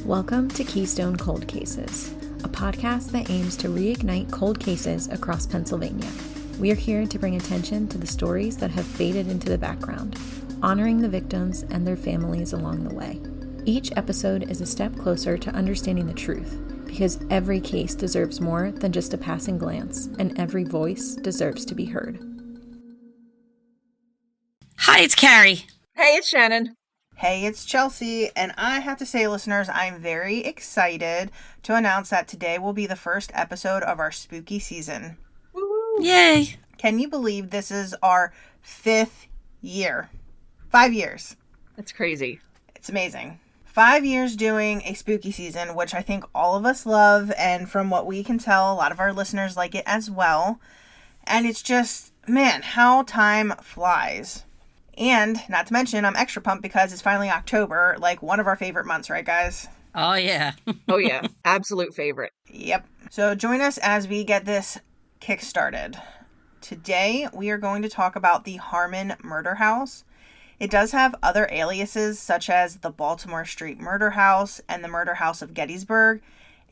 Welcome to Keystone Cold Cases, a podcast that aims to reignite cold cases across Pennsylvania. We are here to bring attention to the stories that have faded into the background, honoring the victims and their families along the way. Each episode is a step closer to understanding the truth, because every case deserves more than just a passing glance, and every voice deserves to be heard. Hi, it's Carrie. Hey, it's Shannon. Hey, it's Chelsea, and I have to say, listeners, I'm very excited to announce that today will be the first episode of our spooky season. Woo-hoo. Yay. Can you believe this is our 5th year? 5 years. That's crazy. It's amazing. 5 years doing a spooky season, which I think all of us love, and from what we can tell, a lot of our listeners like it as well. And it's just, man, how time flies. And, not to mention, I'm extra pumped because it's finally October, like one of our favorite months, right, guys? Oh, yeah. Oh, yeah. Absolute favorite. Yep. So join us as we get this kick-started. Today, we are going to talk about the Harman Murder House. It does have other aliases, such as the Baltimore Street Murder House and the Murder House of Gettysburg.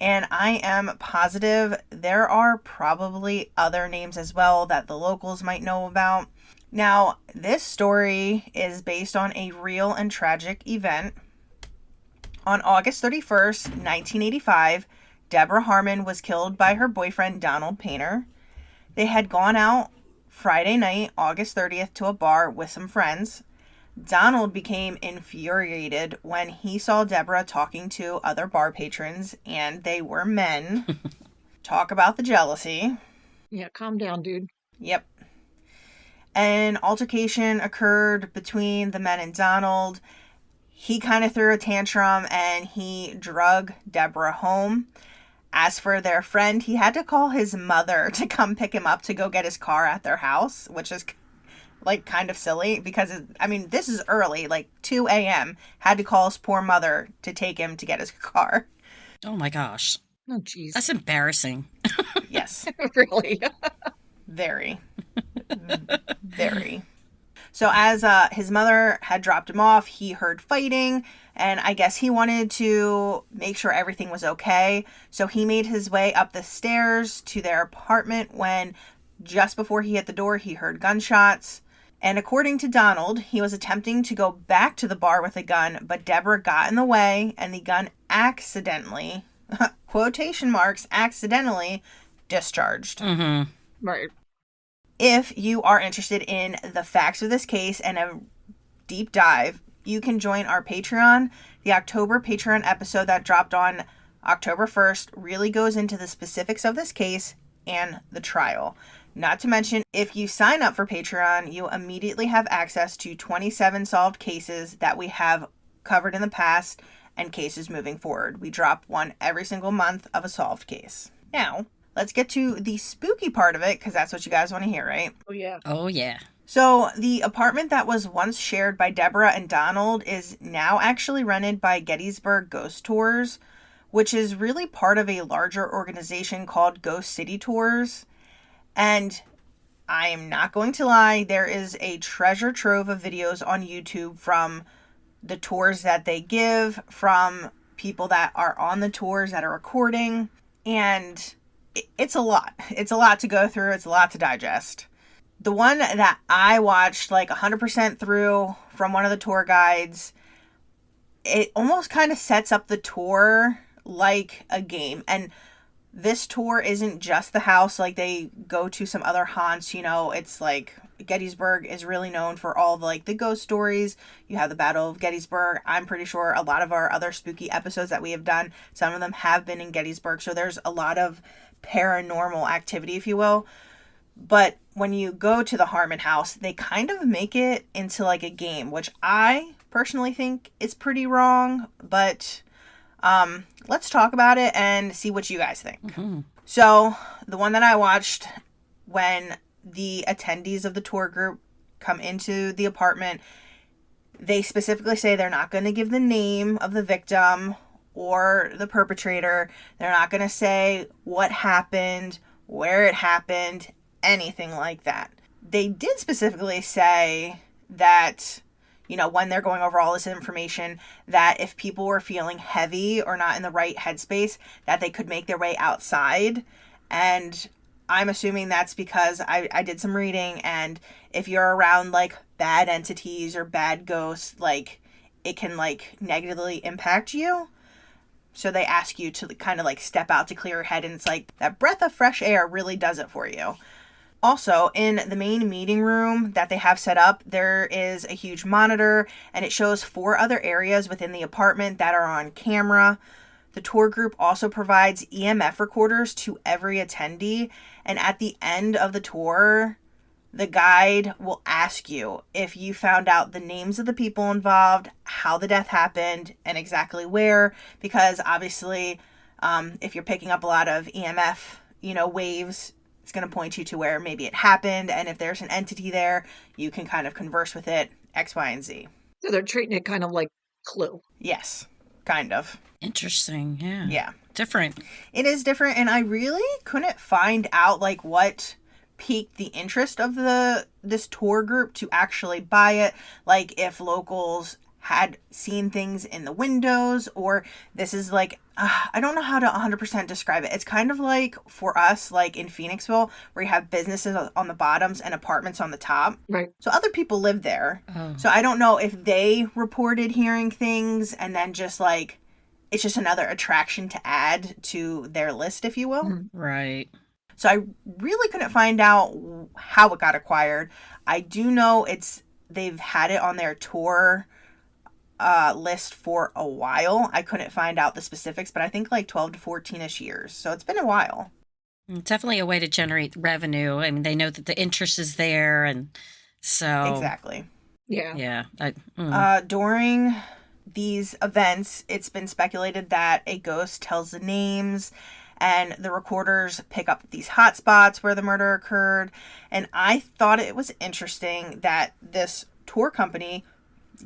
And I am positive there are probably other names as well that the locals might know about. Now, this story is based on a real and tragic event. On August 31st, 1985, Debra Harman was killed by her boyfriend, Donald Painter. They had gone out Friday night, August 30th, to a bar with some friends. Donald became infuriated when he saw Debra talking to other bar patrons, and they were men. Talk about the jealousy. Yeah, calm down, dude. Yep. An altercation occurred between the men and Donald. He kind of threw a tantrum and he drug Debra home. As for their friend, he had to call his mother to come pick him up to go get his car at their house, which is like kind of silly because, this is early, like 2 a.m. Had to call his poor mother to take him to get his car. Oh, my gosh. Oh, jeez. That's embarrassing. Yes. Really? Very. Very. So as his mother had dropped him off, he heard fighting, and I guess he wanted to make sure everything was okay. So he made his way up the stairs to their apartment when, just before he hit the door, he heard gunshots. And according to Donald, he was attempting to go back to the bar with a gun, but Debra got in the way, and the gun accidentally, quotation marks, accidentally discharged. Mm-hmm. Right. If you are interested in the facts of this case and a deep dive, you can join our Patreon. The October Patreon episode that dropped on October 1st really goes into the specifics of this case and the trial. Not to mention, if you sign up for Patreon, you immediately have access to 27 solved cases that we have covered in the past and cases moving forward. We drop one every single month of a solved case. Now, let's get to the spooky part of it, because that's what you guys want to hear, right? Oh, yeah. Oh, yeah. So, the apartment that was once shared by Debra and Donald is now actually rented by Gettysburg Ghost Tours, which is really part of a larger organization called Ghost City Tours. And I am not going to lie, there is a treasure trove of videos on YouTube from the tours that they give, from people that are on the tours that are recording, and it's a lot. It's a lot to go through. It's a lot to digest. The one that I watched like 100% through from one of the tour guides, it almost kind of sets up the tour like a game. And this tour isn't just the house. Like, they go to some other haunts, it's like Gettysburg is really known for all the ghost stories. You have the Battle of Gettysburg. I'm pretty sure a lot of our other spooky episodes that we have done, some of them have been in Gettysburg. So there's a lot of paranormal activity, if you will. But when you go to the Harman house, they kind of make it into like a game, which I personally think is pretty wrong. But let's talk about it and see what you guys think. Mm-hmm. So the one that I watched, when the attendees of the tour group come into the apartment, they specifically say they're not going to give the name of the victim or the perpetrator. They're not going to say what happened, where it happened, anything like that. They did specifically say that when they're going over all this information, that if people were feeling heavy or not in the right headspace, that they could make their way outside. And I'm assuming that's because I did some reading, and if you're around like bad entities or bad ghosts, like it can like negatively impact you. So they ask you to kind of like step out to clear your head, and it's like that breath of fresh air really does it for you. Also, in the main meeting room that they have set up, there is a huge monitor, and it shows 4 other areas within the apartment that are on camera. The tour group also provides EMF recorders to every attendee, and at the end of the tour, the guide will ask you if you found out the names of the people involved, how the death happened, and exactly where, because obviously, if you're picking up a lot of EMF, waves, it's going to point you to where maybe it happened, and if there's an entity there, you can kind of converse with it, X, Y, and Z. So they're treating it kind of like Clue. This, kind of. Interesting. Yeah. Yeah. Different. It is different, and I really couldn't find out like what piqued the interest of this tour group to actually buy it, like if locals had seen things in the windows, or this is like I don't know how to 100% describe it. It's kind of like for us, like in Phoenixville, where you have businesses on the bottoms and apartments on the top. Right. So other people live there. Oh. So I don't know if they reported hearing things, and then just like it's just another attraction to add to their list, if you will. Mm-hmm. Right. So I really couldn't find out how it got acquired. I do know they've had it on their tour list for a while. I couldn't find out the specifics, but I think like 12 to 14-ish years. So it's been a while. Definitely a way to generate revenue. I mean, they know that the interest is there, and so Exactly. Yeah. Yeah. During these events, it's been speculated that a ghost tells the names, and the recorders pick up these hot spots where the murder occurred. And I thought it was interesting that this tour company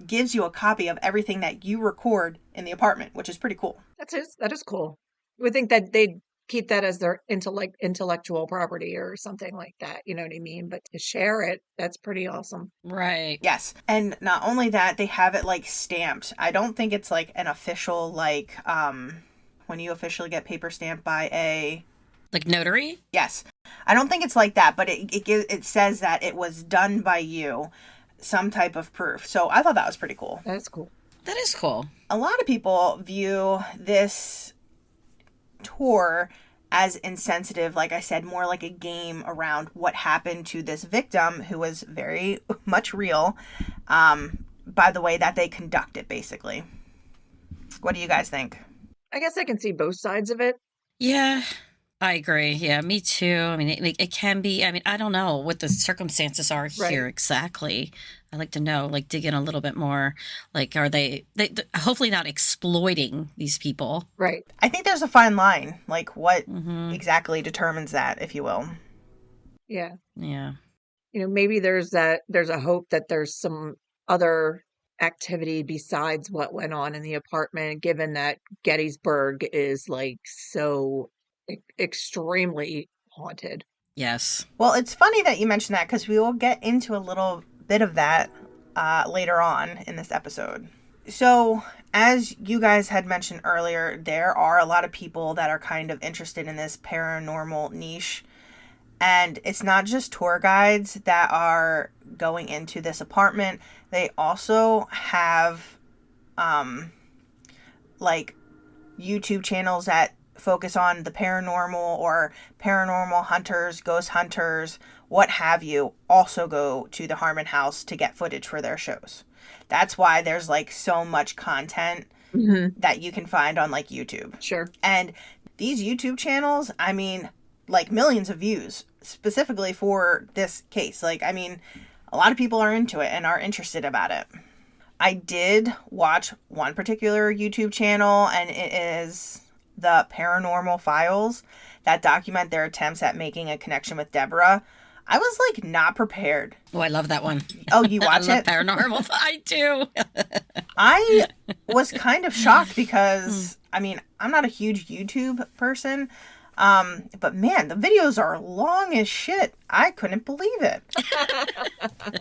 gives you a copy of everything that you record in the apartment, which is pretty cool. That is cool. We would think that they'd keep that as their intellectual property or something like that. You know what I mean? But to share it, that's pretty awesome. Right. Yes. And not only that, they have it like stamped. I don't think it's like an official, like, when you officially get paper stamped by a... Like notary? Yes. I don't think it's like that, but it says that it was done by you, some type of proof. So I thought that was pretty cool. That's cool. That is cool. A lot of people view this tour as insensitive, like I said, more like a game around what happened to this victim, who was very much real, by the way that they conduct it, basically. What do you guys think? I guess I can see both sides of it. Yeah, I agree. Yeah, me too. I mean, it can be. I mean, I don't know what the circumstances are here exactly. I'd like to know, like, dig in a little bit more. Like, are they hopefully not exploiting these people? Right. I think there's a fine line, like what exactly determines that, if you will. Yeah. Yeah. Maybe there's a hope that there's some other activity besides what went on in the apartment, given that Gettysburg is like so extremely haunted. Yes. Well, it's funny that you mentioned that, because we will get into a little bit of that later on in this episode. So, as you guys had mentioned earlier, there are a lot of people that are kind of interested in this paranormal niche. And it's not just tour guides that are going into this apartment. They also have, like, YouTube channels that focus on the paranormal, or paranormal hunters, ghost hunters, what have you, also go to the Harman house to get footage for their shows. That's why there's, like, so much content that you can find on, like, YouTube. Sure. And these YouTube channels, I mean, like, millions of views, specifically for this case. Like, I mean, a lot of people are into it and are interested about it. I did watch one particular YouTube channel, and it is the Paranormal Files, that document their attempts at making a connection with Debra. I was, like, not prepared. Oh, I love that one. Oh, you watch I love it? Paranormal. I do. I was kind of shocked because, I mean, I'm not a huge YouTube person. But man, the videos are long as shit. I couldn't believe it.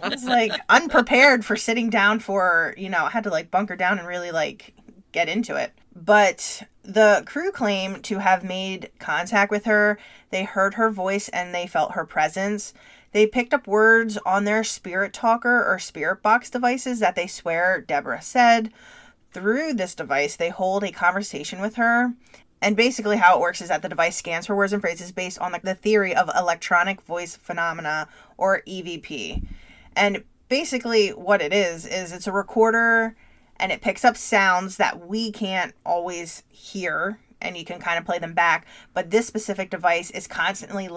I was like unprepared for sitting down for, I had to like bunker down and really like get into it. But the crew claim to have made contact with her. They heard her voice and they felt her presence. They picked up words on their spirit talker or spirit box devices that they swear Debra said. Through this device, they hold a conversation with her. And basically how it works is that the device scans for words and phrases based on the theory of electronic voice phenomena, or EVP. And basically what it is it's a recorder, and it picks up sounds that we can't always hear, and you can kind of play them back. But this specific device is constantly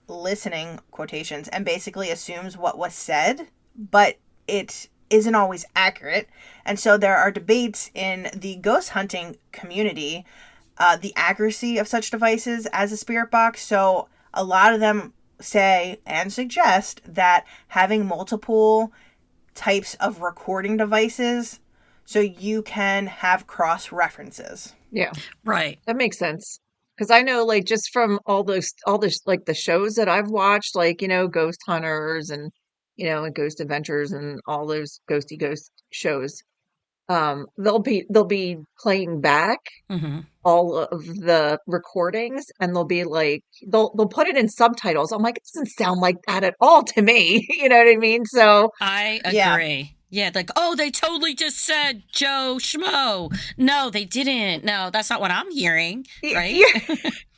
listening, quotations, and basically assumes what was said, but it isn't always accurate. And so there are debates in the ghost hunting community, the accuracy of such devices as a spirit box. So a lot of them say and suggest that having multiple types of recording devices so you can have cross references. Yeah. Right. That makes sense. Because I know, like, just from all this, like the shows that I've watched, like, Ghost Hunters and, and Ghost Adventures and all those ghosty ghost shows, they'll be playing back Mm-hmm. all of the recordings, and they'll be like, they'll put it in subtitles. I'm like, it doesn't sound like that at all to me. You know what I mean? So I agree. Yeah, like, oh, they totally just said Joe Schmo. No, they didn't. No, that's not what I'm hearing, right?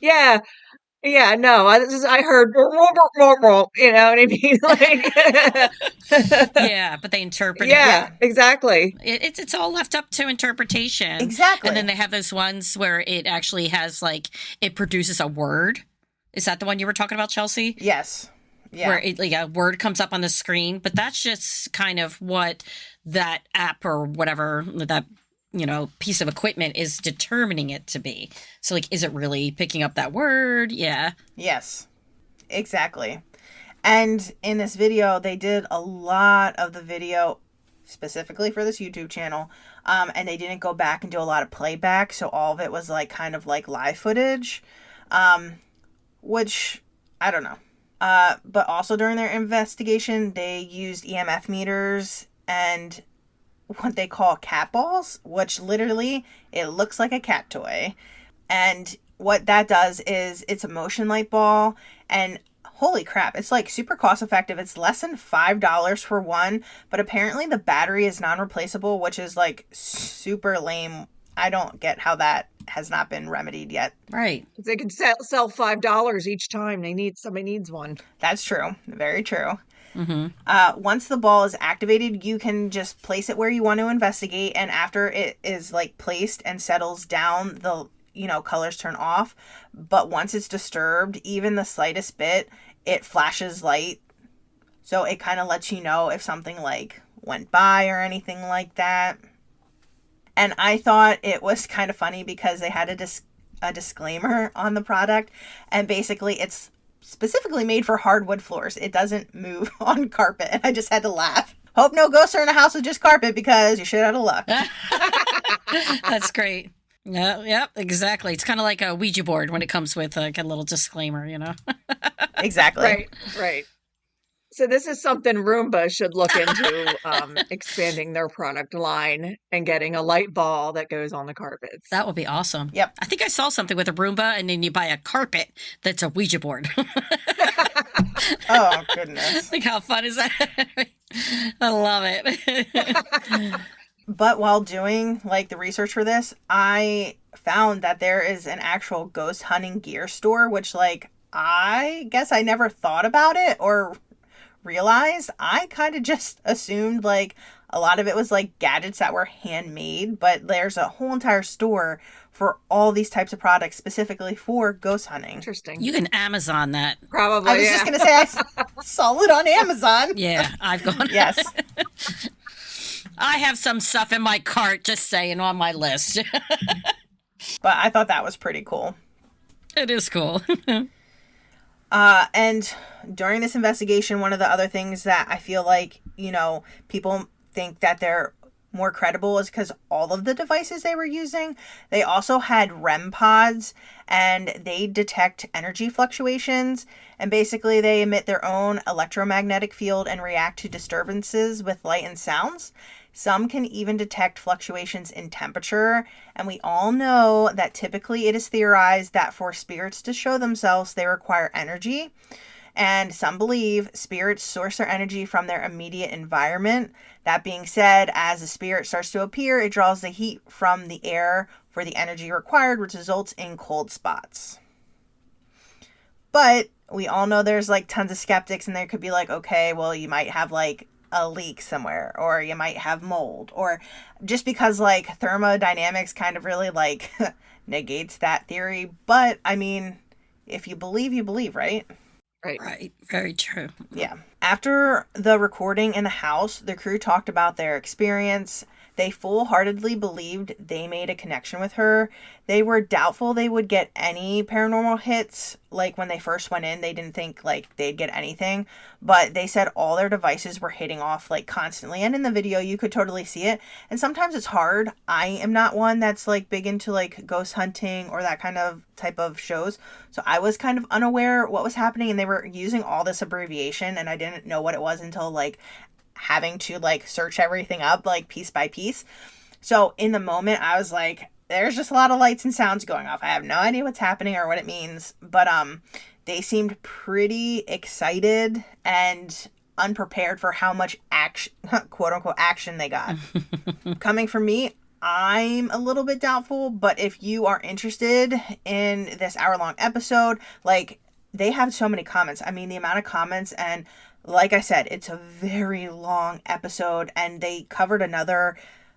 Yeah, no, I heard, you know what I mean? Like, yeah, but they interpret it. Yeah, exactly. It's all left up to interpretation. Exactly. And then they have those ones where it actually has, like, it produces a word. Is that the one you were talking about, Chelsea? Yes. Yeah. Where a word comes up on the screen, but that's just kind of what that app or whatever that piece of equipment is determining it to be. So, like, is it really picking up that word? Yeah. Yes, exactly. And in this video, they did a lot of the video specifically for this YouTube channel, and they didn't go back and do a lot of playback, so all of it was like kind of like live footage, which I don't know. But also during their investigation, they used EMF meters and what they call cat balls, which literally it looks like a cat toy. And what that does is it's a motion light ball, and holy crap, it's like super cost effective. It's less than $5 for one, but apparently the battery is non-replaceable, which is like super lame. I don't get how that has not been remedied yet. Right. They can sell $5 each time somebody needs one. That's true. Very true. Mm-hmm. Once the ball is activated, you can just place it where you want to investigate, and after it is like placed and settles down, the colors turn off. But once it's disturbed, even the slightest bit, it flashes light, so it kind of lets you know if something like went by or anything like that. And I thought it was kind of funny because they had a disclaimer on the product, and basically it's specifically made for hardwood floors. It doesn't move on carpet, and I just had to laugh. Hope no ghosts are in a house with just carpet, because you're shit out of luck. That's great. Yep, exactly. It's kind of like a Ouija board when it comes with like a little disclaimer, Exactly. Right. So this is something Roomba should look into, expanding their product line and getting a light ball that goes on the carpets. That would be awesome. Yep. I think I saw something with a Roomba, and then you buy a carpet that's a Ouija board. Oh, goodness. Like, how fun is that? I love it. But while doing like the research for this, I found that there is an actual ghost hunting gear store, which like I guess I never thought about it or realized. I kind of just assumed like a lot of it was like gadgets that were handmade, but there's a whole entire store for all these types of products specifically for ghost hunting. Interesting. You can Amazon that. Probably. I was just going to say I saw it on Amazon. Yeah, I've gone. Yes. I have some stuff in my cart, just saying, on my list. But I thought that was pretty cool. It is cool. And during this investigation, one of the other things that I feel like, people think that they're more credible is because all of the devices they were using, they also had REM pods, and they detect energy fluctuations, and basically they emit their own electromagnetic field and react to disturbances with light and sounds. Some can even detect fluctuations in temperature, and we all know that typically it is theorized that for spirits to show themselves, they require energy. And some believe spirits source their energy from their immediate environment. That being said, as the spirit starts to appear, it draws the heat from the air for the energy required, which results in cold spots. But we all know there's like tons of skeptics, and there could be like, okay, well, you might have like a leak somewhere, or you might have mold, or just because like thermodynamics kind of really like negates that theory. But I mean, if you believe, right? Right. Very true. Yeah. After the recording in the house, the crew talked about their experience. They full-heartedly believed they made a connection with her. They were doubtful they would get any paranormal hits. Like when they first went in, they didn't think like they'd get anything. But they said all their devices were hitting off like constantly. And in the video, you could totally see it. And sometimes it's hard. I am not one that's like big into like ghost hunting or that kind of type of shows. So I was kind of unaware what was happening. And they were using all this abbreviation. And I didn't know what it was until like having to like search everything up like piece by piece. So in the moment I was like, there's just a lot of lights and sounds going off. I have no idea what's happening or what it means, but they seemed pretty excited and unprepared for how much action, quote unquote action, they got. Coming from me, I'm a little bit doubtful, but if you are interested in this hour-long episode, like, they have so many comments. I mean, the amount of comments, and like I said, it's a very long episode, and they covered another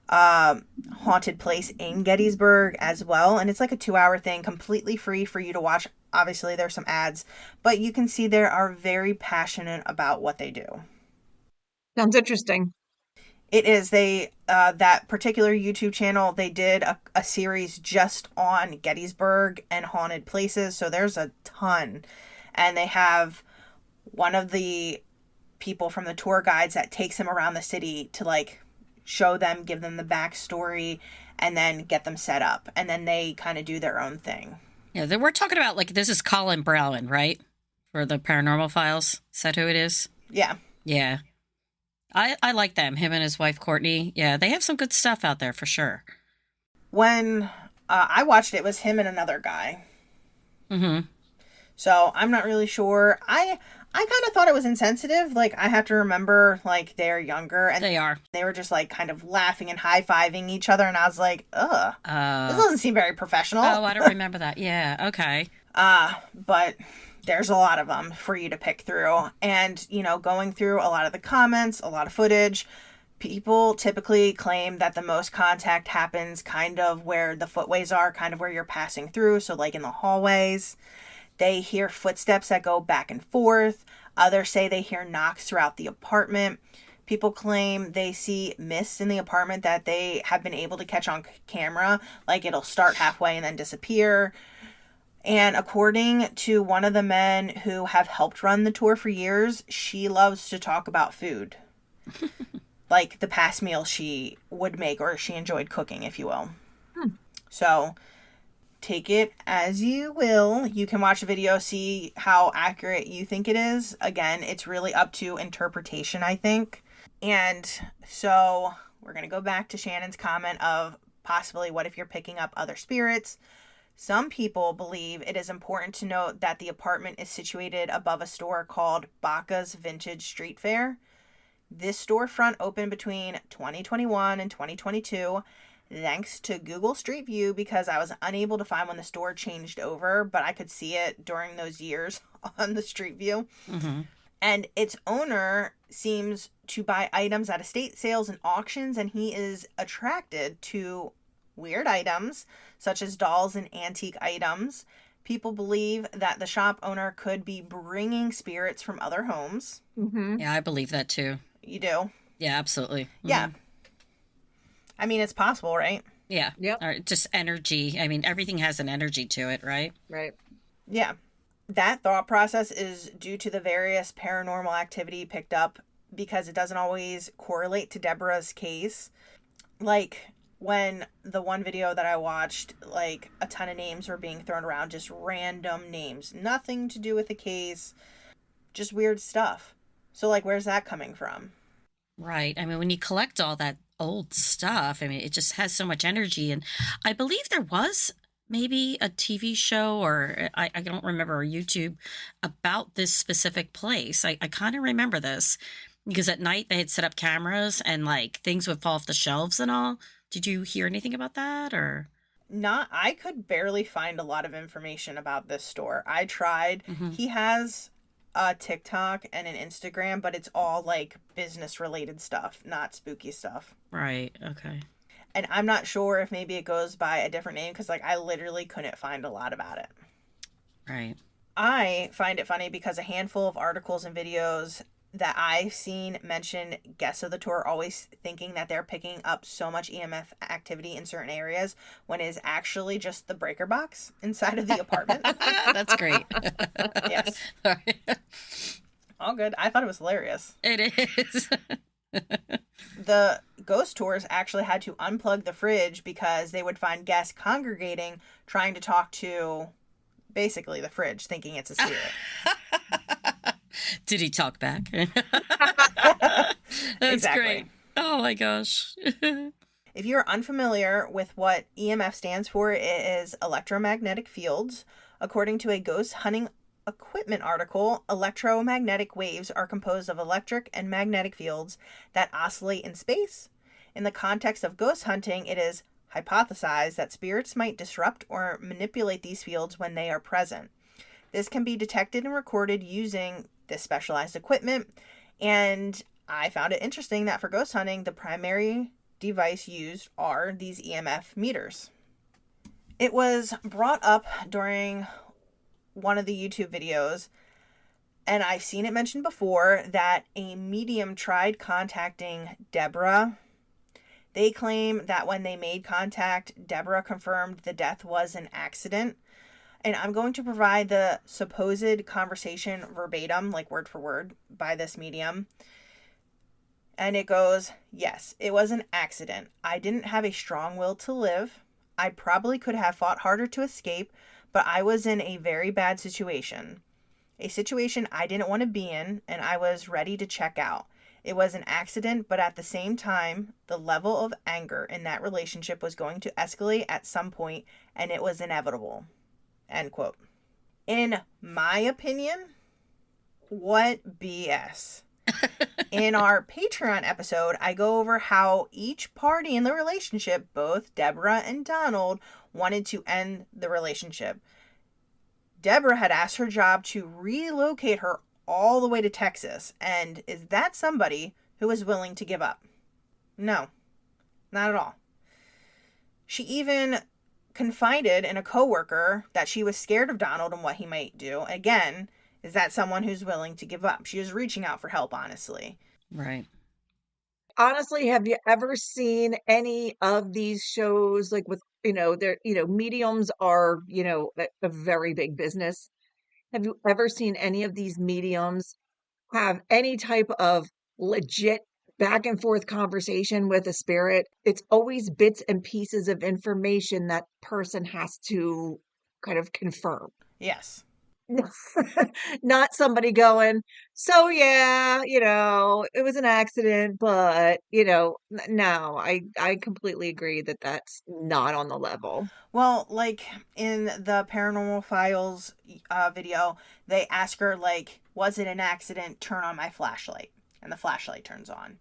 haunted place in Gettysburg as well, and it's like a 2-hour thing, completely free for you to watch. Obviously, there's some ads, but you can see they are very passionate about what they do. Sounds interesting. It is. They that particular YouTube channel, they did a series just on Gettysburg and haunted places, so there's a ton. And they have one of the people from the tour guides that takes them around the city to like show them, give them the backstory, and then get them set up. And then they kind of do their own thing. Yeah, we're talking about like, this is Colin Brown, right? For the Paranormal Files. Is that who it is? Yeah. Yeah. I like them, him and his wife, Courtney. Yeah, they have some good stuff out there for sure. When I watched it, it was him and another guy. Mm-hmm. So I'm not really sure. I kind of thought it was insensitive. Like, I have to remember, like, they're younger. And they are. They were just, like, kind of laughing and high-fiving each other. And I was like, ugh. This doesn't seem very professional. Oh, I don't remember that. Yeah, okay. But there's a lot of them for you to pick through. And, you know, going through a lot of the comments, a lot of footage, people typically claim that the most contact happens kind of where the footways are, kind of where you're passing through. So, like, in the hallways. They hear footsteps that go back and forth. Others say they hear knocks throughout the apartment. People claim they see mists in the apartment that they have been able to catch on camera. Like, it'll start halfway and then disappear. And according to one of the men who have helped run the tour for years, she loves to talk about food. Like the past meal she would make, or she enjoyed cooking, if you will. So take it as you will. You can watch the video, see how accurate you think it is. Again, it's really up to interpretation, I think. And so we're going to go back to Shannon's comment of possibly what if you're picking up other spirits. Some people believe it is important to note that the apartment is situated above a store called Baca's Vintage Street Fair. This storefront opened between 2021 and 2022. Thanks to Google Street View, because I was unable to find when the store changed over, but I could see it during those years on the Street View. Mm-hmm. And its owner seems to buy items at estate sales and auctions, and he is attracted to weird items, such as dolls and antique items. People believe that the shop owner could be bringing spirits from other homes. Mm-hmm. Yeah, I believe that too. You do? Yeah, absolutely. Mm-hmm. Yeah. I mean, it's possible, right? Yeah. Yep. Or just energy. I mean, everything has an energy to it, right? Right. Yeah. That thought process is due to the various paranormal activity picked up, because it doesn't always correlate to Deborah's case. Like, when the one video that I watched, like, a ton of names were being thrown around, just random names. Nothing to do with the case, just weird stuff. So, like, where's that coming from? Right. I mean, when you collect all that old stuff, I mean, it just has so much energy. And I believe there was maybe a TV show or I don't remember, or YouTube about this specific place. I kind of remember this because at night they had set up cameras and like things would fall off the shelves and all. Did you hear anything about that or? I could barely find a lot of information about this store. I tried. He has a TikTok and an Instagram, but it's all like business related stuff, not spooky stuff. Right. Okay. And I'm not sure if maybe it goes by a different name because, like, I literally couldn't find a lot about it. Right. I find it funny because a handful of articles and videos that I've seen mention guests of the tour always thinking that they're picking up so much EMF activity in certain areas when it is actually just the breaker box inside of the apartment. That's great. Yes. Sorry. All good. I thought it was hilarious. It is. The ghost tours actually had to unplug the fridge because they would find guests congregating trying to talk to basically the fridge, thinking it's a spirit. Did he talk back? That's Exactly. great. Oh my gosh. If you're unfamiliar with what EMF stands for, it is electromagnetic fields. According to a ghost hunting equipment article, electromagnetic waves are composed of electric and magnetic fields that oscillate in space. In the context of ghost hunting, it is hypothesized that spirits might disrupt or manipulate these fields when they are present. This can be detected and recorded using this specialized equipment, and I found it interesting that for ghost hunting, the primary device used are these EMF meters. It was brought up during one of the YouTube videos, and I've seen it mentioned before, that a medium tried contacting Debra. They claim that when they made contact, Debra confirmed the death was an accident. And I'm going to provide the supposed conversation verbatim, like word for word, by this medium. And it goes, "Yes, it was an accident. I didn't have a strong will to live. I probably could have fought harder to escape, but I was in a very bad situation. A situation I didn't want to be in, and I was ready to check out. It was an accident, but at the same time, the level of anger in that relationship was going to escalate at some point, and it was inevitable." End quote. In my opinion, what BS. In our Patreon episode, I go over how each party in the relationship, both Debra and Donald, wanted to end the relationship. Debra had asked her job to relocate her all the way to Texas, and is that somebody who is willing to give up? No, not at all. She even confided in a coworker that she was scared of Donald and what he might do. Again, is that someone who's willing to give up? She was reaching out for help, honestly. Right. Honestly, have you ever seen any of these shows like with, mediums are, a very big business. Have you ever seen any of these mediums have any type of legit back and forth conversation with a spirit? It's always bits and pieces of information that person has to kind of confirm. Yes. Not somebody going, "So yeah, it was an accident, but, no, I completely agree that that's not on the level." Well, like in the Paranormal Files video, they ask her, like, "Was it an accident? Turn on my flashlight." And the flashlight turns on.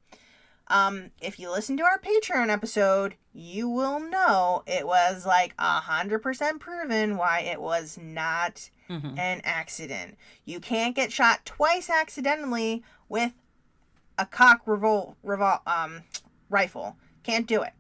If you listen to our Patreon episode, you will know it was like 100% proven why it was not an accident. You can't get shot twice accidentally with a cock rifle. Can't do it.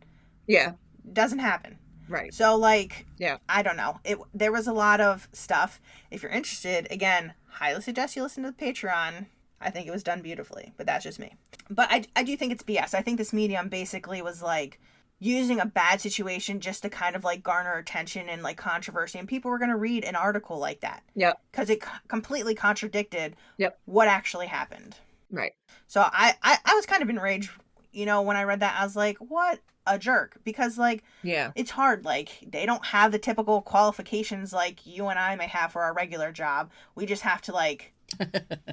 Yeah. Doesn't happen. Right. So, like, yeah, I don't know. There was a lot of stuff. If you're interested, again, highly suggest you listen to the Patreon. I think it was done beautifully, but that's just me. But I do think it's BS. I think this medium basically was like using a bad situation just to kind of like garner attention and like controversy, and people were going to read an article like that. Yep. Because it completely contradicted yep. what actually happened. Right. So I was kind of enraged when I read that, I was like, what a jerk. Because, like, Yeah. it's hard. Like, they don't have the typical qualifications like you and I may have for our regular job. We just have to, like,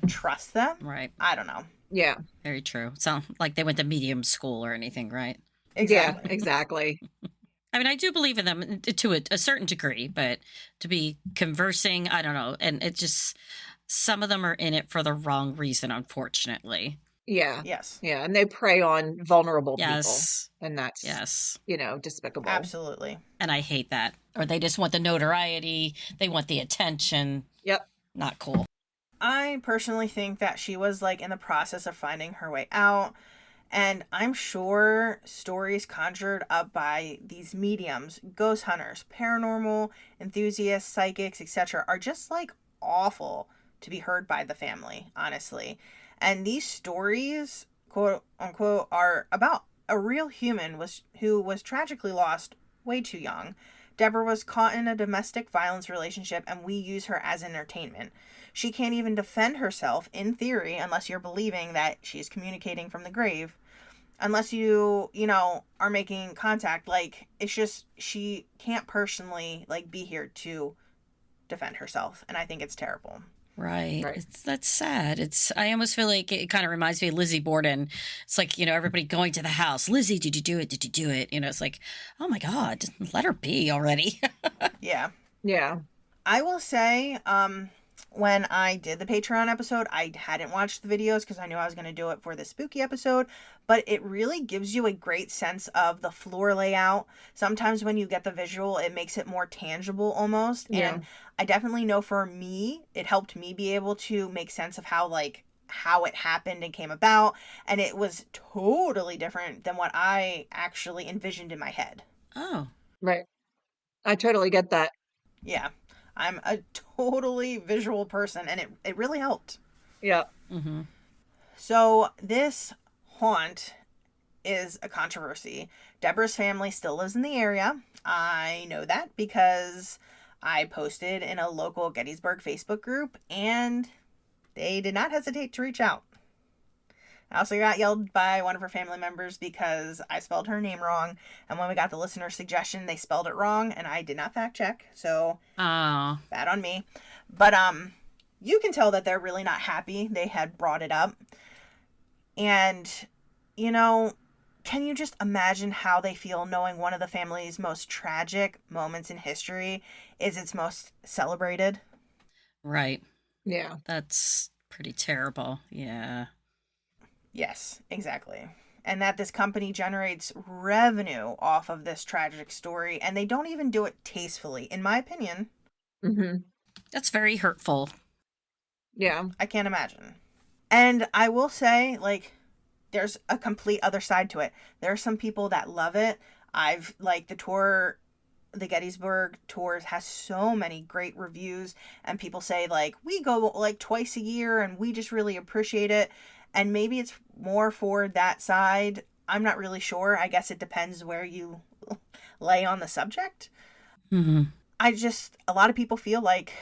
trust them. Right. I don't know. Yeah. Very true. Sound like they went to medium school or anything, right? Exactly. Yeah, exactly. I mean, I do believe in them to a certain degree, but to be conversing, I don't know. And it just, some of them are in it for the wrong reason, unfortunately. Yeah. Yes. Yeah. And they prey on vulnerable Yes. people. And that's, Yes. despicable. Absolutely. And I hate that. Or they just want the notoriety. They want the attention. Yep. Not cool. I personally think that she was, like, in the process of finding her way out. And I'm sure stories conjured up by these mediums, ghost hunters, paranormal enthusiasts, psychics, etc., are just, like, awful to be heard by the family, honestly. And these stories, quote unquote, are about a real human who was tragically lost way too young. Debra was caught in a domestic violence relationship, and we use her as entertainment. She can't even defend herself, in theory, unless you're believing that she's communicating from the grave. Unless you are making contact. Like, it's just, she can't personally, like, be here to defend herself. And I think it's terrible. Right. That's sad. I almost feel like it kind of reminds me of Lizzie Borden. It's like, everybody going to the house. Lizzie, did you do it? Did you do it? It's like, oh my God, let her be already. Yeah. Yeah. I will say, when I did the Patreon episode, I hadn't watched the videos because I knew I was going to do it for the spooky episode, but it really gives you a great sense of the floor layout. Sometimes when you get the visual, it makes it more tangible almost. Yeah. And I definitely know for me, it helped me be able to make sense of how it happened and came about. And it was totally different than what I actually envisioned in my head. Oh. Right. I totally get that. Yeah. I'm a totally visual person, and it really helped. Yeah. Mm-hmm. So this haunt is a controversy. Debra's family still lives in the area. I know that because I posted in a local Gettysburg Facebook group, and they did not hesitate to reach out. I also got yelled by one of her family members because I spelled her name wrong. And when we got the listener suggestion, they spelled it wrong, and I did not fact check. So, bad on me. But you can tell that they're really not happy they had brought it up. And, can you just imagine how they feel knowing one of the family's most tragic moments in history is its most celebrated? Right. Yeah. That's pretty terrible. Yeah. Yes, exactly. And that this company generates revenue off of this tragic story, and they don't even do it tastefully, in my opinion. Mm-hmm. That's very hurtful. Yeah. I can't imagine. And I will say, like, there's a complete other side to it. There are some people that love it. The Gettysburg tours has so many great reviews, and people say, like, we go, like, twice a year, and we just really appreciate it. And maybe it's more for that side. I'm not really sure. I guess it depends where you lay on the subject. Mm-hmm. A lot of people feel like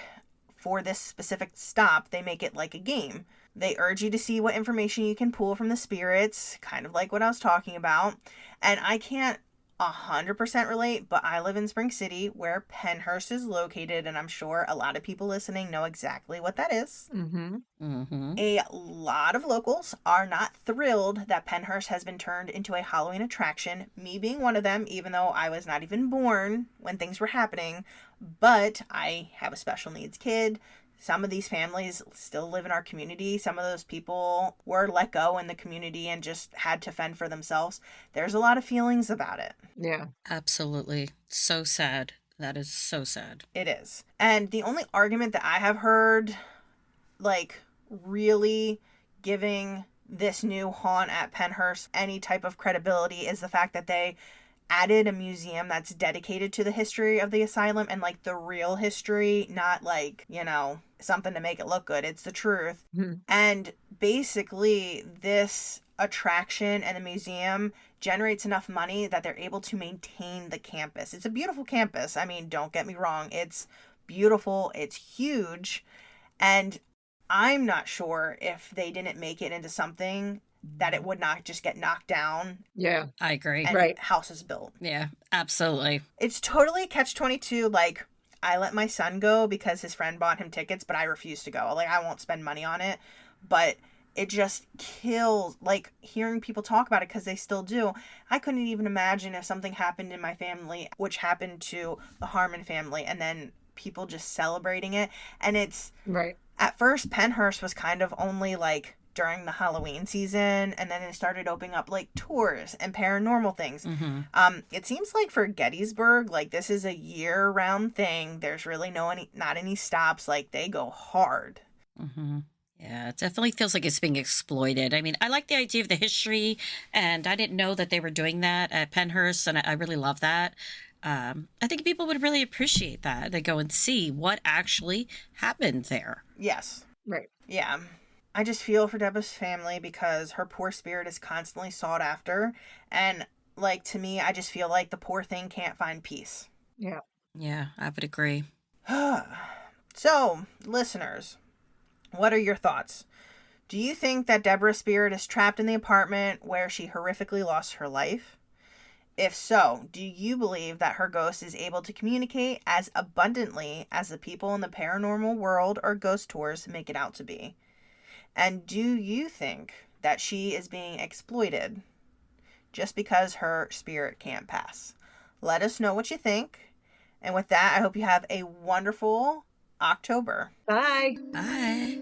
for this specific stop, they make it like a game. They urge you to see what information you can pull from the spirits, kind of like what I was talking about. And I can't 100% relate, but I live in Spring City where Pennhurst is located, and I'm sure a lot of people listening know exactly what that is. Mm-hmm. Mm-hmm. A lot of locals are not thrilled that Pennhurst has been turned into a Halloween attraction, me being one of them, even though I was not even born when things were happening. But I have a special needs kid. Some of these families still live in our community. Some of those people were let go in the community and just had to fend for themselves. There's a lot of feelings about it. Yeah. Absolutely. So sad. That is so sad. It is. And the only argument that I have heard, like, really giving this new haunt at Pennhurst any type of credibility is the fact that they added a museum that's dedicated to the history of the asylum and, like, the real history, not, like, something to make it look good. It's the truth. Mm-hmm. And basically, this attraction and the museum generates enough money that they're able to maintain the campus. It's a beautiful campus. I mean, don't get me wrong. It's beautiful. It's huge. And I'm not sure if they didn't make it into something that it would not just get knocked down. Yeah. I agree. And Right. houses built. Yeah, absolutely. It's totally a catch-22. Like, I let my son go because his friend bought him tickets, but I refuse to go. Like, I won't spend money on it. But it just kills, like, hearing people talk about it, because they still do. I couldn't even imagine if something happened in my family, which happened to the Harman family, and then people just celebrating it. And it's, Right. at first, Pennhurst was kind of only, like, during the Halloween season, and then it started opening up, like, tours and paranormal things. It seems like for Gettysburg, like, this is a year-round thing. There's really not any stops. Like, they go hard. Yeah, it definitely feels like it's being exploited. I mean, I like the idea of the history, and I didn't know that they were doing that at Pennhurst, and I really love that. I think people would really appreciate that. They go and see what actually happened there. Yes. Right. Yeah. I just feel for Debra's family, because her poor spirit is constantly sought after. And, like, to me, I just feel like the poor thing can't find peace. Yeah. Yeah, I would agree. So, listeners, what are your thoughts? Do you think that Debra's spirit is trapped in the apartment where she horrifically lost her life? If so, do you believe that her ghost is able to communicate as abundantly as the people in the paranormal world or ghost tours make it out to be? And do you think that she is being exploited just because her spirit can't pass? Let us know what you think. And with that, I hope you have a wonderful October. Bye. Bye.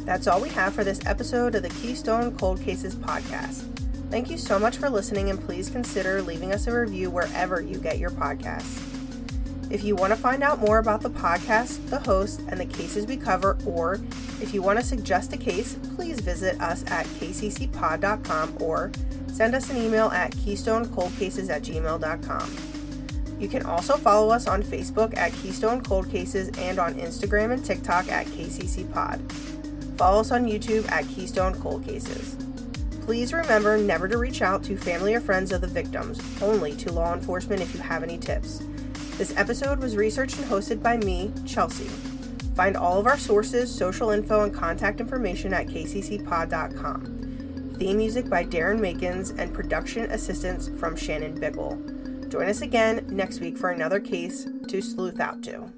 That's all we have for this episode of the Keystone Cold Cases podcast. Thank you so much for listening, and please consider leaving us a review wherever you get your podcasts. If you want to find out more about the podcast, the host, and the cases we cover, or if you want to suggest a case, please visit us at kccpod.com or send us an email at keystonecoldcases@gmail.com. You can also follow us on Facebook at Keystone Cold Cases and on Instagram and TikTok at KCCPod. Follow us on YouTube at Keystone Cold Cases. Please remember never to reach out to family or friends of the victims, only to law enforcement if you have any tips. This episode was researched and hosted by me, Chelsea. Find all of our sources, social info, and contact information at kccpod.com. Theme music by Darren Makins and production assistance from Shannon Bickle. Join us again next week for another case to sleuth out to.